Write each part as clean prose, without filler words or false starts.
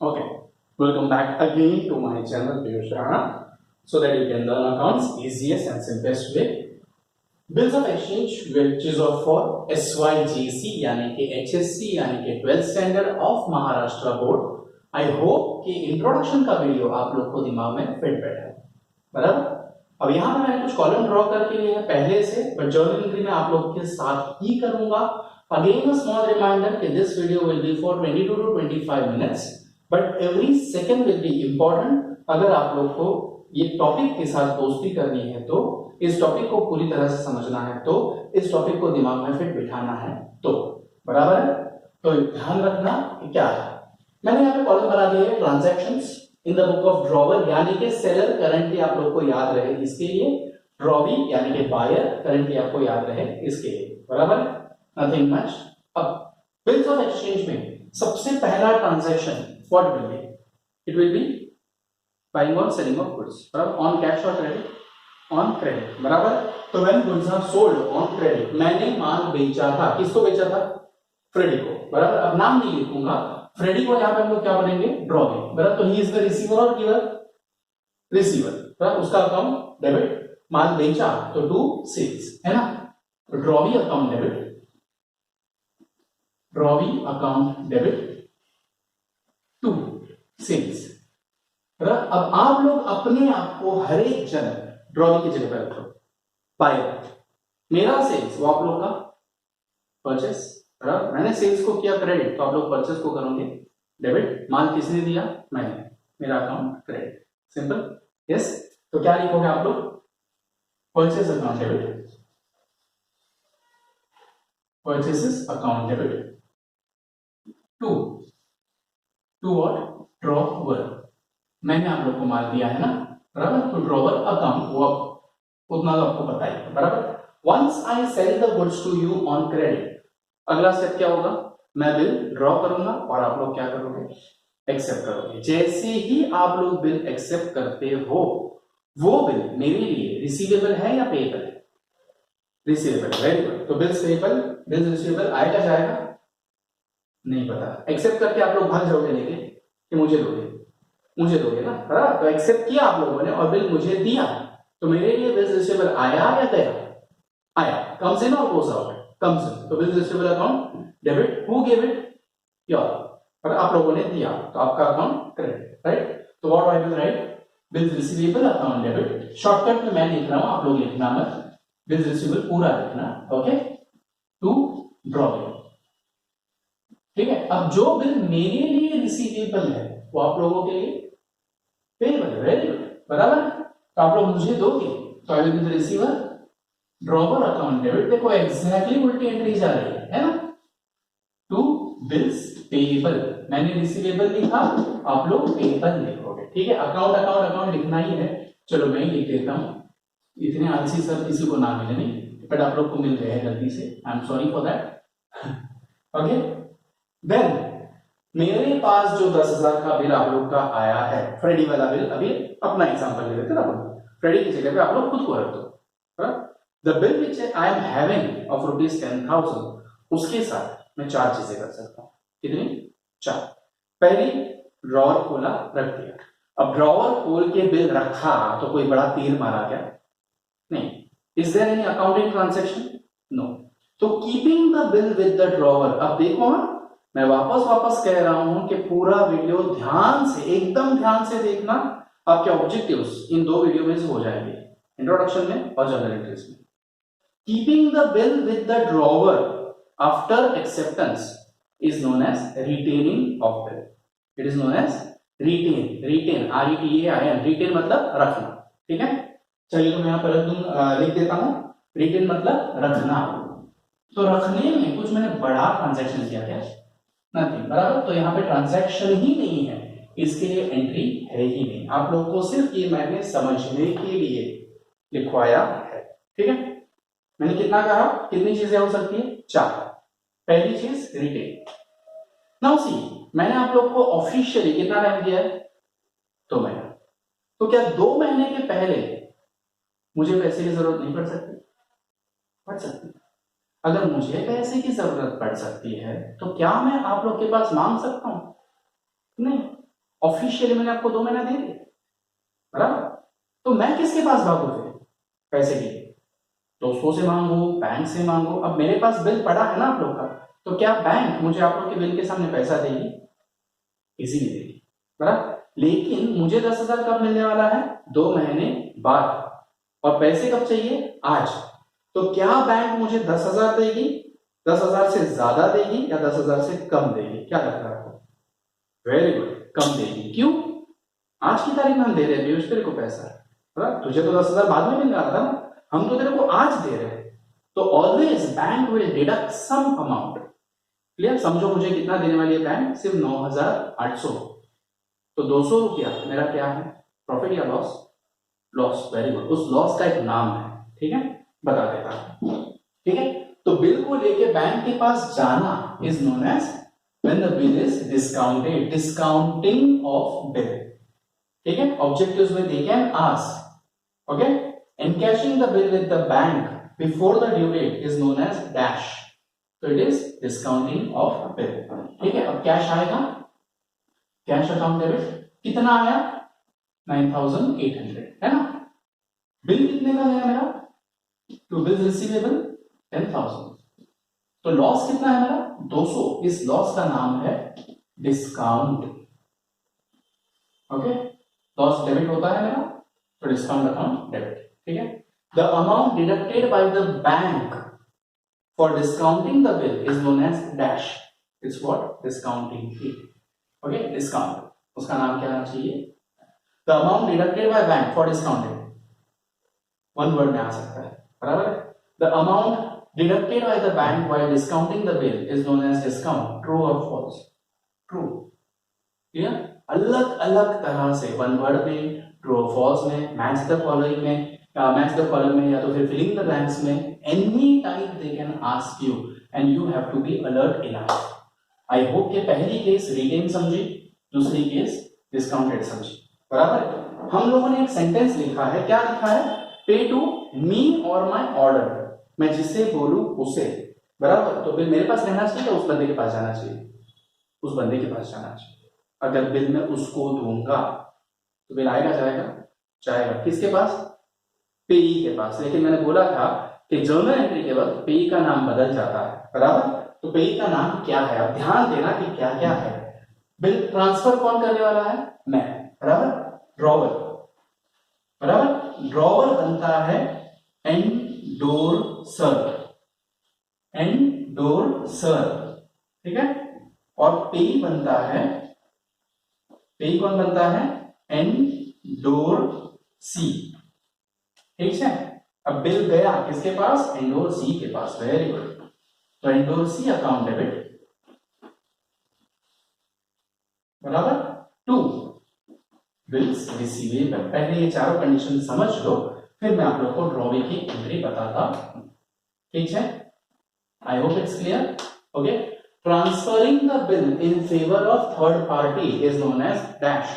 Okay, welcome back again to my channel Piyush Rana, so that you can learn accounts easiest and simplest way. Bills of exchange which is of for SYGC यानी कि HSC यानी कि 12th standard of Maharashtra board. I hope कि introduction का video आप लोग को दिमाग में फिट बैठा है, बराबर. अब यहाँ पे मैंने कुछ कॉलम ड्रॉ करके लिए है पहले से, बट जर्नल एंट्री में आप लोग के साथ ही करूंगा. अगेन अ स्मॉल रिमाइंडर कि this video will be for 22 to 25 minutes, but every second will be important. अगर आप लोग को ये टॉपिक के साथ दोस्ती करनी है तो इस टॉपिक को पूरी तरह से समझना है, तो इस टॉपिक को दिमाग में फिट बिठाना है, तो बराबर है. तो ध्यान रखना कि क्या है. मैंने यहाँ पे कॉलम बना दिया है transactions in the book of drawer, यानी कि सेलर करंटली आप लोग को याद रहे इसके लिए, ड्रॉवी यानी कि बायर करंटली आपको याद रहे इसके लिए, बराबर. Nothing much. अब बिल्स ऑफ एक्सचेंज में सबसे पहला transaction what will be? It will be buying और सेलिंग ऑफ गुड्स, बराबर. ऑन कैश और क्रेडिट? ऑन क्रेडिट, बराबर. तो when goods are sold on credit, मैंने माल बेचा था. किसको बेचा था? फ्रेडी को, बराबर. अब नाम नहीं लिखूंगा, फ्रेडी को यहाँ पे हम लोग क्या बनेंगे? ड्रॉवी, बराबर. तो ही इज द रिसीवर और गिवर? रिसीवर, बराबर. उसका अकाउंट डेबिट, माल बेचा तो टू सेल्स, है ना. तो drawee account debit, drawee account debit to sales. अब आप लोग अपने आप को हर एक जन ड्रॉवी की जगह पर रखो. बायर, मेरा सेल्स वो आप लोग का परचेस, बराबर. मैंने सेल्स को किया क्रेडिट, तो आप लोग परचेस को करोगे डेबिट. माल किसने दिया? मैंने, मेरा अकाउंट क्रेडिट. सिंपल. यस. तो क्या लिखोगे आप लोग? Purchase account debit, purchases account debit to what? Drawer. मैंने आप लोग को माल दिया है ना, बराबर. तो ड्रॉवर अकाउंट वो उतना तो आपको पता है, बराबर. Once I sell the goods to you on credit, अगला स्टेप क्या होगा? मैं बिल ड्रॉ करूंगा और आप लोग क्या करोगे? एक्सेप्ट करोगे. जैसे ही आप लोग बिल एक्सेप्ट करते हो, वो बिल मेरे लिए रिसीवेबल है या पेएबल है? रिसीवेबल. Very good. तो बिल्स पेएबल, बिल्स रिसीवेबल आएगा जाएगा नहीं पता. एक्सेप्ट करके आप लोग भाग जाओगे लेके कि मुझे दोगे, मुझे दोगे ना, बराबर. तो एक्सेप्ट किया आप लोगों ने और बिल मुझे दिया, तो मेरे लिए बिल रिसीवेबल आया या गया? आया. कम्स इन और गोस आउट? Comes in. तो bill receivable account debit. Who give it? Your. पर आप लोगों ने दिया तो आपका अकाउंट क्रेडिट, राइट. तो what I will write? Bill receivable account debit. Shortcut में मैं लिख रहा हूं, आप लोग लिखना मत. बिल रिसीवेबल पूरा लिखना, ओके. टू ड्रॉविंग, ठीक है. अब जो बिल मेरे लिए रिसीवेबल है वो आप लोगों के लिए पेएबल है. वेरी गुड, बराबर. तो आप लोग मुझे दोगे, तो I will be the receiver. Drawer account debit. देखो एग्जैक्टली उल्टी एंट्री जा रही है ना. To bills payable. मैंने रिसीवेबल लिखा, आप लोग पेएबल लिखोगे, ठीक है. अकाउंट अकाउंट अकाउंट लिखना ही है. चलो मैं ही लिख देता हूं. इतने आलसी सर किसी को ना मिले नहीं, बट आप लोग को मिल गए हैं गलती से. I am sorry for that. Okay. Then मेरे पास जो 10,000 का बिल आप लोग का आया है, फ्रेडी वाला बिल, अभी अपना एग्जांपल ले लेते ना. फ्रेडी की जगह पे आप लोग खुद को रख दो. The bill which I am having of ₹10,000, उसके साथ मैं चार चीजें कर सकता हूं. कितनी? चार. पहली, ड्रॉवर खोला, रख दिया. अब ड्रॉवर खोल के बिल रखा तो कोई बड़ा तीर मारा क्या? नहीं. Is there any accounting transaction? No. तो keeping the bill with the drawer. अब देखो, हाँ, मैं वापस कह रहा हूं कि पूरा वीडियो ध्यान से, एकदम ध्यान से देखना. आपके ऑब्जेक्टिव्स इन दो वीडियो में से हो जाएंगे, इंट्रोडक्शन में और जनरल एंट्रीज में. Keeping the bill with the drawer after acceptance is known as retaining of bill. It is known as retain. Retain, RETAIN. Retain मतलब रखना, ठीक है. चलिए तो मैं यहां पर लिख देता हूं. रिटेन मतलब रखना. तो रखने में कुछ मैंने बड़ा ट्रांजैक्शन किया क्या? नथिंग, बराबर. तो यहाँ पे ट्रांजैक्शन ही नहीं है, इसके लिए एंट्री है ही नहीं. आप लोग को सिर्फ ये मैंने समझने के लिए लिखवाया है, ठीक है. मैंने कितना कहा? कितनी चीजें हो सकती है? चार. पहली चीज रिटेन. नाउ सी, मैंने आप लोग को ऑफिशियली कितना टाइम दिया है? 2 महीना. तो क्या 2 महीने के पहले मुझे पैसे की जरूरत नहीं पड़ सकती? पड़ सकती. अगर मुझे पैसे की जरूरत पड़ सकती है तो क्या मैं आप लोग के पास मांग सकता हूं? नहीं. ऑफिशियली मैंने आपको 2 महीना दे दिया, बराबर। तो मैं किसके पास भागू फिर पैसे के लिए? दोस्तों से मांगू, बैंक से मांगू? अब मेरे पास बिल पड़ा है ना आप लोग का, तो क्या बैंक मुझे आप लोग के बिल के सामने पैसा देगी? इजी नहीं देगी, बराबर। लेकिन मुझे 10,000 कब मिलने वाला है? 2 महीने बाद। और पैसे कब चाहिए? आज। तो क्या बैंक मुझे 10,000 देगी, 10,000 से ज्यादा देगी या 10,000 से कम देगी? क्या लगता है आपको? वेरी गुड, कम देगी। क्यों? आज की तारीख में हम दे रहे हैं पीयूष तेरे को पैसा, बराबर। तुझे तो 10,000 बाद में मिल रहा था ना, हम तो तेरे को आज दे रहे हैं। तो always bank will deduct some amount. Clear? समझो मुझे कितना देने वाली है बैंक? सिर्फ 9,800। तो 200 रुपया मेरा क्या है? प्रॉफिट या लॉस? लॉस। Very good. उस लॉस का एक नाम है, ठीक है, बता देता हूं, ठीक है। तो बिल को लेके बैंक के पास जाना is known as when the bill is discounted, discounting of bill, ठीक है। ऑब्जेक्टिव्स में they can ask, okay, encashing the bill with the bank before the due date is known as dash, तो it is discounting of bill, ठीक है। अब cash आएगा, cash account debit कितना आया? 9,800, है ना। बिल कितने का गया मेरा? To bills receivable 10,000। तो लॉस कितना है मेरा? 200। इस लॉस का नाम है डिस्काउंट, ओके। लॉस डेबिट होता है मेरा, तो डिस्काउंट अकाउंट डेबिट, ठीक है। The amount deducted by the bank for discounting the bill is known as dash, it's what? Discounting fee, okay. Discount, उसका नाम क्या आना चाहिए? The amount deducted by bank for discounting, one word में आ सकता है, बराबर। The amount deducted by the bank while discounting the bill is known as discount, true और फॉल्स? True, clear. अलग अलग तरह से, वन वर्ड में, ट्रू और फॉल्स में, मैच द फॉलोइंग में, मैच द कॉलम में, या तो फिर फिलिंग द ब्लैंक्स में, any time they can ask you and you have to be alert enough. I hope कि पहली केस रिटेन समझी, दूसरी केस डिस्काउंटेड समझी, बराबर। हम लोगों ने एक सेंटेंस लिखा है, क्या लिखा है? पे टू मी और माय ऑर्डर, मैं जिसे बोलूं उसे, बराबर। तो बिल मेरे पास रहना चाहिए, उस बंदे के पास जाना चाहिए, उस बंदे के पास जाना चाहिए। अगर बिल मैं उसको दूंगा तो बिल आएगा जाएगा? जाएगा। किसके पास? पेई के पास। लेकिन मैंने बोला था कि जर्नल एंट्री के वक्त पेई का नाम बदल जाता है, बराबर। तो पेई का नाम क्या है? अब ध्यान देना कि क्या क्या है। बिल ट्रांसफर कौन करने वाला है? मैं, बराबर। ड्रॉवर, बराबर। ड्रॉवर बनता है एंडोर्सर, एंडोर्सर, ठीक है। और पेई बनता है, पेई कौन बनता है? एंडोर्सी, ठीक है। अब बिल गया किसके पास? एंडोर्सी के पास, वेरी गुड। तो एंडोर्सी अकाउंट डेबिट, बराबर, टू बिल्स रिसीवेबल। पहले ये चारों कंडीशन समझ लो, फिर मैं आप लोग को ड्रॉवे की एंट्री बताता हूं, ठीक है। I hope it's clear, okay. Transferring the bill in favour of third party is known as dash,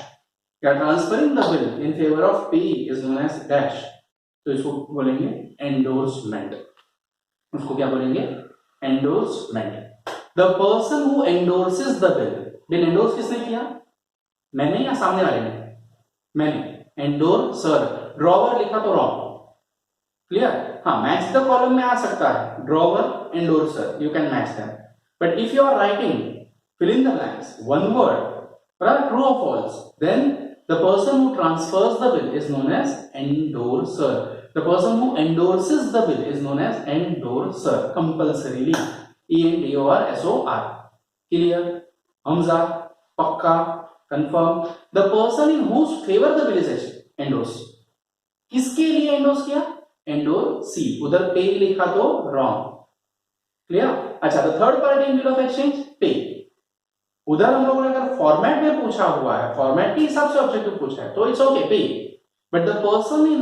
या transferring the bill in favour of pay is known as dash, तो इसको बोलेंगे एंडोर्समेंट। उसको क्या बोलेंगे? Endorsement. The person who endorses the bill, bill endorse किसने किया? मैंने या सामने वाले ने? मैंने। एंडोर्सर, ड्रॉवर लिखा तो रॉन्ग, क्लियर। हाँ, मैच द कॉलम में आ सकता है, drawer endorser, you can match them. But if you are writing fill in the blanks, one word, right? True or false? Then the person who transfers the bill is known as endorser. The person who endorses the bill is known as endorser. Compulsorily, E-N-D-O-R-S-O-R. Clear? Hamza, Pakka, confirm. The person in whose favor the bill is endorsed. किसके लिए endorse किया? Endorse. उधर pay लिखा तो wrong. Clear? अच्छा, the third party in bill of exchange, pay. उधर हम लोगों ने अगर फॉर्मेट में पूछा हुआ है, फॉर्मेट के हिसाब से ऑब्जेक्टिव पूछा है, तो it's okay, pay. But the person in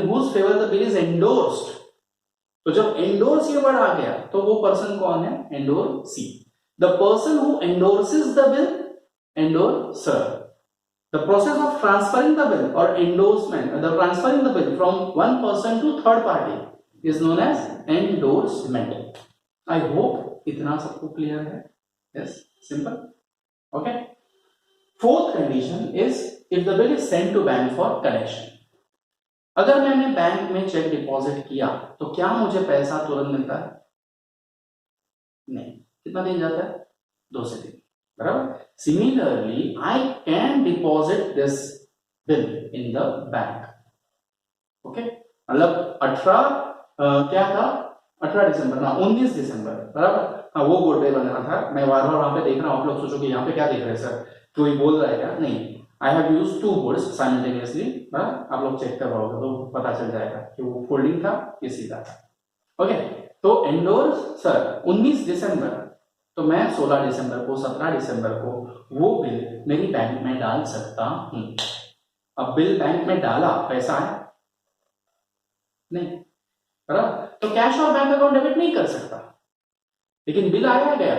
whose favour the bill is endorsed, तो जब एंडोर्स ये वर्ड आ गया तो वो पर्सन कौन है? Endorsee. The person who endorses the bill, endorser. The process of transferring the bill और endorsement, the transferring the bill from one person to third party is known as endorsement. I hope इतना सबको clear है। Yes, simple. Okay. Fourth condition is if the bill is send to bank for collection. अगर मैंने bank में check deposit किया तो क्या मुझे पैसा तुरंत मिलता है? नहीं। कितना दिन जाता है? 2 से 3। बराबर। Similarly I can deposit this bill in the bank. Okay, मतलब 18 क्या था, 18 दिसंबर ना 19 दिसंबर, बराबर। हाँ, वो बोर्ड पे बनाना था। मैं बार बार वहां पे देख रहा हूँ, आप लोग सोचो कि यहाँ पे क्या देख रहे हैं सर, कोई बोल रहा है क्या? नहीं, I have used 2 boards simultaneously. आप लोग चेक करवाओगे तो पता चल जाएगा कि वो फोल्डिंग था कि सीधा था। ओके, तो एंडोर्स सर 19 दिसंबर, तो मैं 16 दिसंबर को, 17 दिसंबर को वो बिल मेरी बैंक में डाल सकता हूं। अब बिल बैंक में डाला, पैसा आया नहीं, बराबर। तो कैश और बैंक अकाउंट डेबिट नहीं कर सकता, लेकिन बिल आया गया,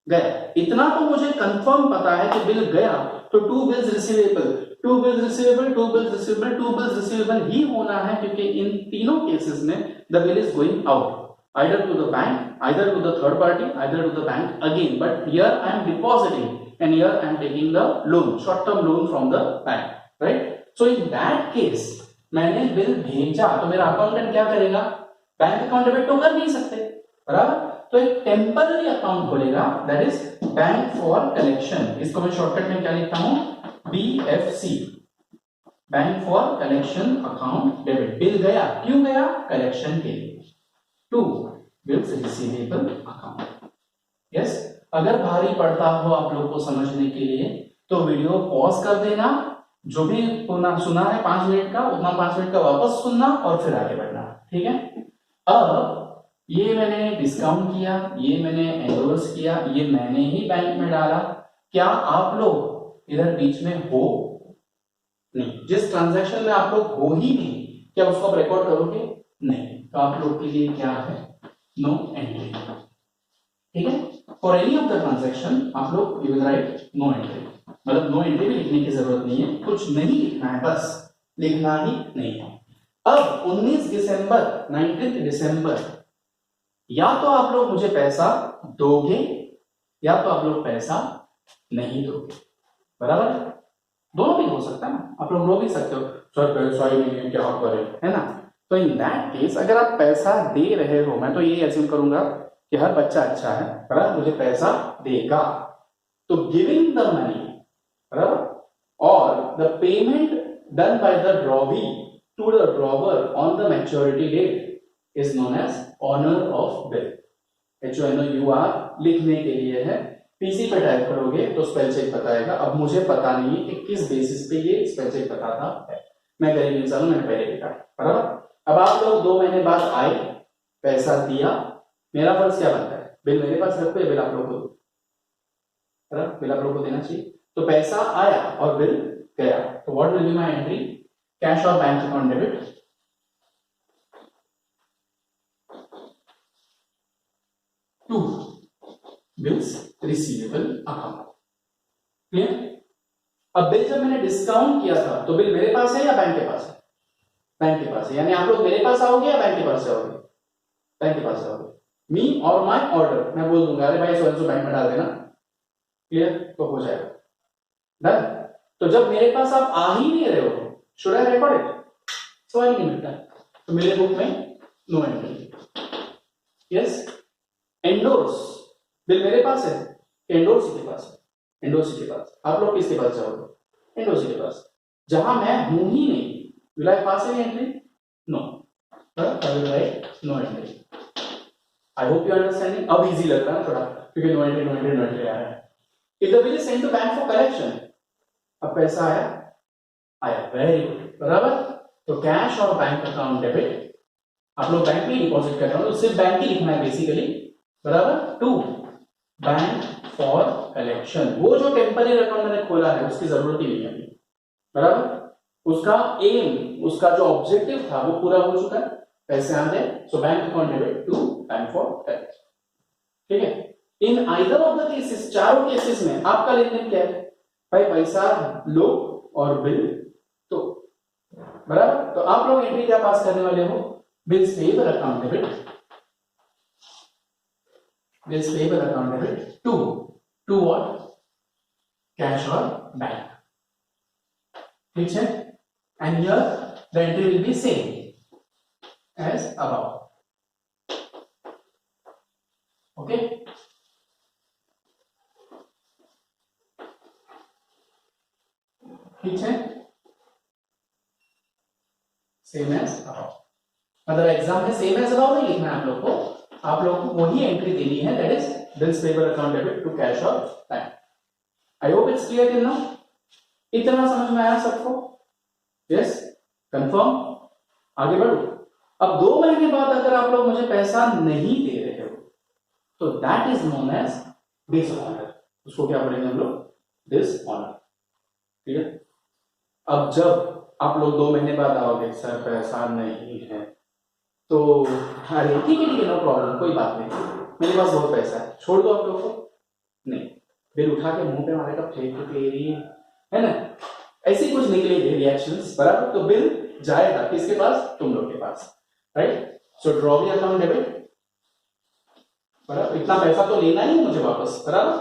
गया। इतना तो मुझे कंफर्म पता है कि बिल गया, तो to bills receivable, to bills receivable, to bills receivable, to bills receivable ही होना है, क्योंकि इन तीनों केसेस में the bill is going out either to the bank, either to the third party, either to the bank again, but here I am depositing and here I am taking the loan, short term loan from the bank, right? So in that case मैंने bill भेजा तो मेरा accountant क्या करेगा? Bank account debit तो कर नहीं सकते, बराबर। तो एक टेम्पररी अकाउंट खोलेगा, that is bank for collection. इसको मैं शॉर्टकट में क्या लिखता हूं? BFC, bank for collection account debit. Bill गया, क्यों गया? कलेक्शन के लिए। 2 बिल्स रिसीवेबल अकाउंट। यस, अगर भारी पड़ता हो आप लोग को समझने के लिए तो वीडियो पॉज कर देना, जो भी सुना है 5 मिनट का, उतना 5 मिनट का वापस सुनना और फिर आगे बढ़ना, ठीक है। अब ये मैंने डिस्काउंट किया, ये मैंने एंडोर्स किया, ये मैंने ही बैंक में डाला। क्या आप लोग इधर बीच में हो? नहीं। जिस ट्रांजैक्शन में आप लोग हो ही नहीं, क्या उसको आप रिकॉर्ड करोगे? नहीं। तो आप लोग के लिए क्या है? नो एंट्री, ठीक है। For any of the transaction आप लोग you will write no entry, मतलब नो एंट्री भी लिखने की जरूरत नहीं है, कुछ नहीं लिखना है, बस लिखना ही नहीं है। अब 19 दिसंबर 19 दिसंबर, या तो आप लोग मुझे पैसा दोगे या तो आप लोग पैसा नहीं दोगे, बराबर। दोनों भी हो सकता है ना, आप लोग रो भी सकते हो, सर पैसा ही नहीं है, क्या करें, है ना। तो इन दैट केस अगर आप पैसा दे रहे हो, मैं तो ये एज्यूम करूंगा कि हर बच्चा अच्छा है, बराबर, मुझे पैसा देगा, तो गिविंग द मनी, बराबर, और the payment done by the drawee to the drawer on the maturity date is known as honour of bill. HONOUR लिखने के लिए है, पीसी पे टाइप करोगे तो स्पेल चेक बताएगा। अब मुझे पता नहीं है कि किस बेसिस पे ये स्पेल चेक बताता है, मैं गरीब इंसान हूं, मैंने पहले लिखा, बराबर। अब आप लोग 2 महीने बाद आए, पैसा दिया, मेरा फर्ज क्या बनता है? बिल मेरे पास रखो या बिल आप लोग को? बिल आप लोग को देना चाहिए। तो पैसा आया और बिल गया, तो what will be my entry? Cash और bank account debit. 2 bills receivable account. Clear? अब बिल जब मैंने डिस्काउंट किया था तो बिल मेरे पास है या बैंक के पास है? बैंक के पास है, यानी आप लोग मेरे पास आओगे या बैंक के पास जाओगे? बैंक के पास जाओगे। मी और माय ऑर्डर, मैं बोल दूंगा अरे भाई सो बैंक में डाल देना, क्लियर, तो हो जाएगा, डन। तो जब मेरे पास आप आ ही नहीं रहे हो, शुड आई रिकॉर्ड इट? सवाल नहीं मिलता, तो मेरे बुक में no entry. Yes, endorse, bill मेरे पास है, एंडोर्स के पास है, एंडोर्स के पास। आप लोग किसके पास जाओगे? एंडोर्स के पास, जहां मैं हूं ही नहीं। Will I pass any entry? No. I will write no entry. I hope you understanding. अब easy लग रहा है थोड़ा, क्योंकि no entry, no entry, no entry आ रहा है। If the bill is sent to bank for collection, अब पैसा आया, आया, very good, बराबर। तो कैश और बैंक अकाउंट डेबिट, आप लोग बैंक में डिपॉजिट कर रहे हो तो सिर्फ बैंक ही लिखना है बेसिकली, बराबर। 2 बैंक फॉर कलेक्शन, वो जो टेम्पररी अकाउंट मैंने खोला है उसकी जरूरत ही नहीं है, बराबर। उसका एम, उसका जो ऑब्जेक्टिव था वो पूरा हो चुका है, पैसे आ गए, so bank account debit to bank for collection, ठीक है। In either of the cases, चारों केसेस में आपका लेन देन क्या है? भाई पैसा लो और बिल तो, बराबर। तो आप लोग एंट्री क्या पास करने वाले हो? Bills payable account debit, bills payable account debit to what? Cash और बैंक, ठीक है। And here the entry will be same as above, okay. ठीक है, सेम एज अबव, मतलब एग्जाम में सेम एज अबव नहीं लिखना है आप लोग को, आप लोग को वही एंट्री देनी है, that is bills payable account debit to cash और bank. I hope it's clear till now. इतना समझ में आया सबको? Yes, confirm. आगे बढ़ो। अब 2 महीने बाद अगर आप लोग मुझे पैसा नहीं दे रहे हो तो that is known as dishonour. उसको क्या बोलेंगे हम लोग? डिसऑनर, ठीक है। अब जब आप लोग 2 महीने बाद आओगे, सर पैसा नहीं है, तो अरे ठीक है नो प्रॉब्लम, कोई बात नहीं, मेरे पास बहुत पैसा है, छोड़ दो आप लोग को। नहीं, बिल उठा के मुंह पे मारेगा, फेंक तेरी, है ना, ऐसे कुछ निकलेंगे रिएक्शंस, बराबर। तो बिल जाएगा किसके पास? तुम लोग के पास, right. So draw the account debit, बराबर। इतना पैसा तो लेना ही मुझे वापस, बराबर।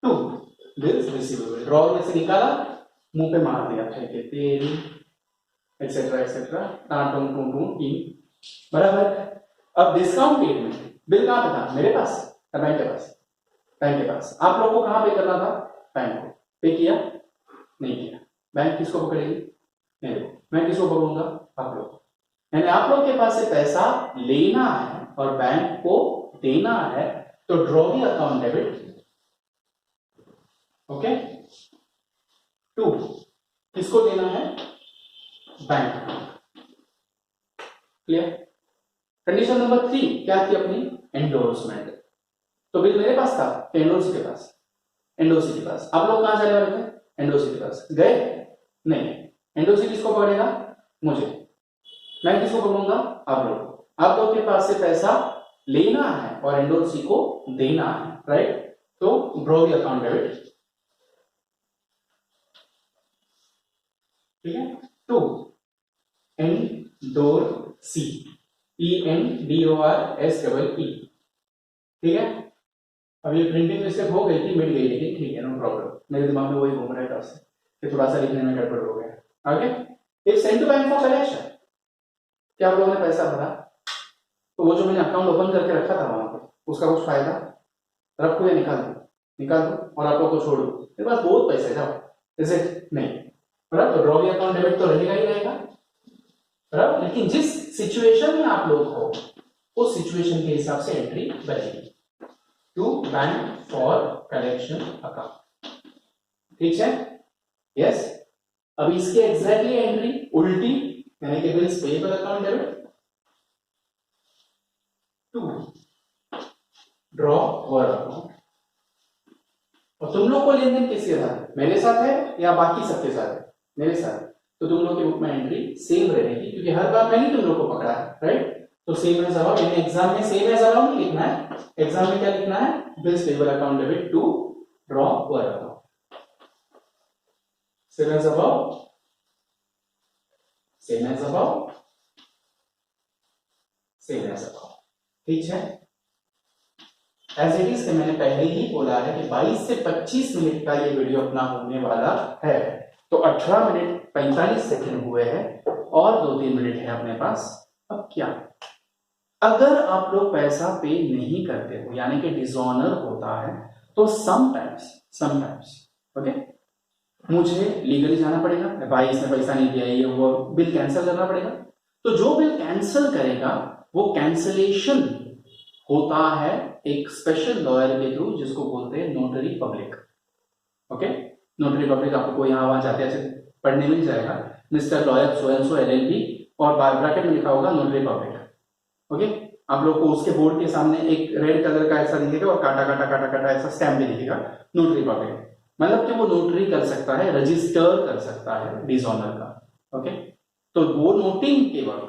टू बिल्स रिसीवेबल, ड्रॉ में से निकाला, मुंह पे मार दिया, फेंके तेरी, एक्सेट्रा एक्सेट्रा, टाटूं टूं टूं टी, बराबर। अब डिस्काउंट डेट में बिल कहां पे था? मेरे पास या बैंक के पास? बैंक के पास। आप लोग को कहां पे करना था? बैंक को। पे किया? नहीं किया। बैंक किसको पकड़ेगी? मेरे को। मैं किसको पकड़ूंगा? आप लोग को। यानी आप लोग के पास से पैसा लेना है और बैंक को देना है, तो draw the account debit, okay. To किसको देना है? बैंक। क्लियर? कंडीशन नंबर 3 क्या थी अपनी? एंडोर्समेंट। तो बिल मेरे पास था, एंडोर्सी के पास, एंडोर्सी के पास। आप लोग कहां जाने वाले थे? एंडोर्सी के पास। गए? नहीं। एंडोर्सी किसको पकड़ेगा? मुझे। मैं किसको पकड़ूंगा? आप लोग को। आप लोग के पास से पैसा लेना है और एंडोर्सी को देना है, राइट। तो ड्रॉ द अकाउंट डेबिट, ठीक है। टू एंडोर्सी, ENDORSEE, ठीक है। अब ये प्रिंटिंग मिस्टेक हो गई थी, मिट गई, लेकिन ठीक है, नो प्रॉब्लम। मेरे दिमाग में वही घूम रहा था उससे कि थोड़ा सा लिखने में गड़बड़ हो गया। आगे, if send to bank for collection, क्या आप लोगों ने पैसा भरा, तो वो जो मैंने अकाउंट ओपन करके रखा था वहां पे, उसका कुछ फायदा? रखो या निकाल दो? निकाल दो और आप लोग को छोड़ो, मेरे पास बहुत पैसे है, जाओ। Is it? नहीं, बराबर। तो ड्रॉ द अकाउंट डेबिट तो रहेगा ही रहेगा, बराबर। लेकिन जिस सिचुएशन में आप लोग हो, उस सिचुएशन के हिसाब से एंट्री बनेगी, to bank for collection account, ठीक है। यस। अब इसके एग्जैक्टली एंट्री उल्टी, यानी कि bills payable account debit to drawer account. और तुम लोग को लेन देन किसके साथ? मेरे साथ है या बाकी सबके साथ है? मेरे साथ। तो तुम लोग की बुक में एंट्री सेम रहेगी, क्योंकि हर बार मैंने तुम लोग को पकड़ा है, राइट। तो सेम एज अबाव, यानी एग्जाम में सेम एज अबाव नहीं लिखना है, एग्जाम में क्या लिखना है? Bills payable account debit to drawer account, same as above, same as above, same as above, ठीक है। एज इट इज, मैंने पहले ही बोला है कि 22 से 25 मिनट का ये वीडियो अपना होने वाला है, तो 18 मिनट 45 सेकंड हुए हैं और 2-3 मिनट है अपने पास। अब क्या, अगर आप लोग पैसा पे नहीं करते हो, यानी कि डिसऑनर होता है, तो समटाइम्स ओके, मुझे लीगली जाना पड़ेगा, भाई इसने पैसा नहीं दिया, ये वो, बिल कैंसिल करना पड़ेगा। तो जो बिल कैंसिल करेगा वो कैंसिलेशन होता है एक स्पेशल लॉयर के थ्रू, जिसको बोलते हैं notary public, okay. Notary public आपको यहाँ वहां जाते ऐसे पढ़ने मिल जाएगा, mister lawyer so and so LLB, और ब्रैकेट में लिखा होगा नोटरी पब्लिक, ओके। आप लोग को उसके बोर्ड के सामने एक रेड कलर का ऐसा दिखेगा और काटा काटा काटा काटा ऐसा स्टैम्प भी दिखेगा, नोटरी पब्लिक, मतलब कि वो नोटरी कर सकता है, रजिस्टर कर सकता है डिसऑनर का, ओके। तो वो नोटिंग के वक्त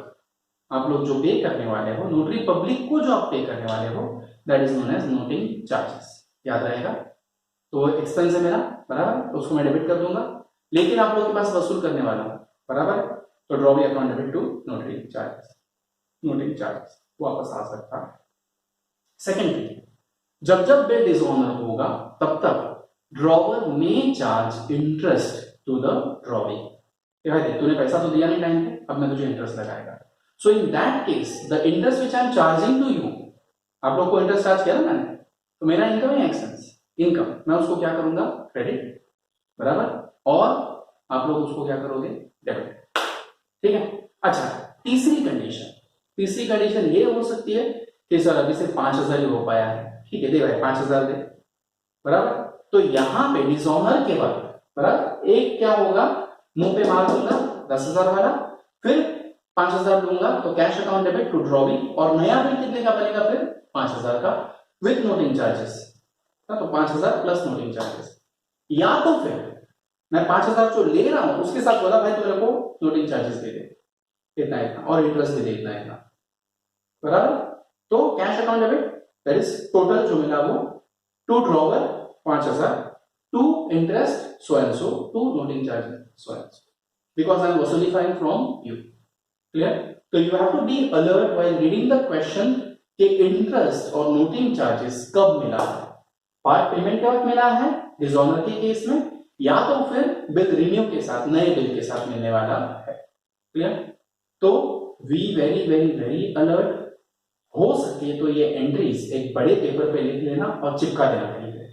आप लोग जो पे करने वाले हो, नोटरी पब्लिक को जो आप पे करने वाले हो, that is known as noting charges, याद रहेगा। तो एक्सपेंस है मेरा, बराबर, तो उसको मैं डेबिट कर दूंगा, लेकिन आप लोग के पास वसूल करने वाला हूं, बराबर। तो draw the account debit to notary charges, noting charges वापस आ सकता है। सेकेंड थिंग, जब जब बिल डिसऑनर होगा तब तक drawer may charge interest to the drawee. भाई तूने पैसा तो दिया नहीं टाइम पे, अब मैं तुझे इंटरेस्ट लगाएगा। So in that case the interest which I am charging to you, आप लोग को इंटरेस्ट चार्ज किया ना मैंने, तो मेरा इनकम या एक्सपेंस? इनकम, मैं उसको क्या करूंगा? क्रेडिट, बराबर, और आप लोग उसको क्या करोगे? डेबिट। ठीक है। अच्छा, तीसरी कंडीशन ये हो सकती है कि सर अभी सिर्फ 5,000 ही हो पाया है, ठीक है, दे भाई 5,000 दे, बराबर। तो यहां पे डिसऑनर के बाद, बराबर, एक क्या होगा, मुंह पे मार दूंगा 10,000 वाला, फिर 5,000 लूंगा, तो cash account debit to drawee, और नया बिल कितने का बनेगा? फिर 5,000 का विथ नोटिंग चार्जेस, तो 5,000 प्लस नोटिंग चार्जेस। या तो फिर मैं 5,000 जो ले रहा हूं उसके साथ बोला भाई तू मेरे को नोटिंग चार्जेस दे दे इतना इतना, और इंटरेस्ट भी दे इतना इतना, बराबर। तो cash account debit, that is total जो मिला वो, to drawer 5,000, to interest so and so, to noting charges so and so, because I am वसूलिफाइंग फ्रॉम यू। क्लियर? तो you have to be alert while reading the question कि interest और noting charges कब मिला है। Part payment के वक्त मिला है डिसऑनर के केस में, या तो फिर बिल रिन्यू के साथ, नए बिल के साथ मिलने वाला है। क्लियर? तो we very very very alert. हो सके तो ये एंट्रीज एक बड़े पेपर पे लिख लेना और चिपका देना कहीं पे,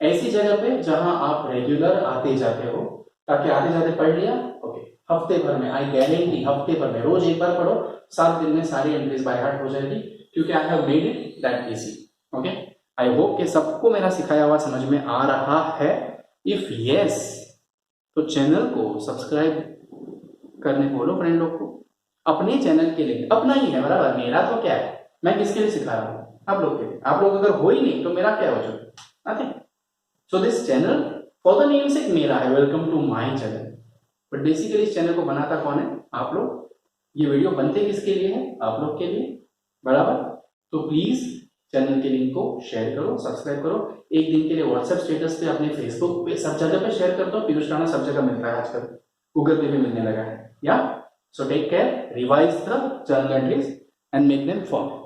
ऐसी जगह पे जहां आप रेगुलर आते जाते हो, ताकि आते जाते पढ़ लिया, ओके, हफ्ते भर में, आई गारंटी हफ्ते भर में रोज एक बार पढ़ो, 7 दिन में सारी एंट्रीज बाय हार्ट हो जाएगी, क्योंकि I have made it that easy. Okay, I hope कि सबको मेरा सिखाया हुआ समझ में आ रहा है। इफ यस, तो चैनल को सब्सक्राइब करने बोलो फ्रेंड लोग को। अपने चैनल के लिए, अपना ही है, बराबर, मेरा तो क्या है, मैं किसके लिए सिखा रहा हूं? आप लोग के लिए। आप लोग अगर हो ही नहीं तो मेरा क्या हो चुका? Nothing. So this channel for the name से मेरा है, welcome to my channel, but basically इस चैनल को बनाता कौन है? आप लोग। ये वीडियो बनते किसके लिए है? आप लोग के लिए, बराबर। तो प्लीज चैनल के लिंक को शेयर करो, सब्सक्राइब करो। एक दिन के लिए व्हाट्सएप स्टेटस पे, अपने फेसबुक पे, सब जगह पे शेयर कर दो। पीयूष राणा सब जगह मिलता है आजकल, गूगल पे भी मिलने लगा है। या so take care, revise the journal entries and make them follow.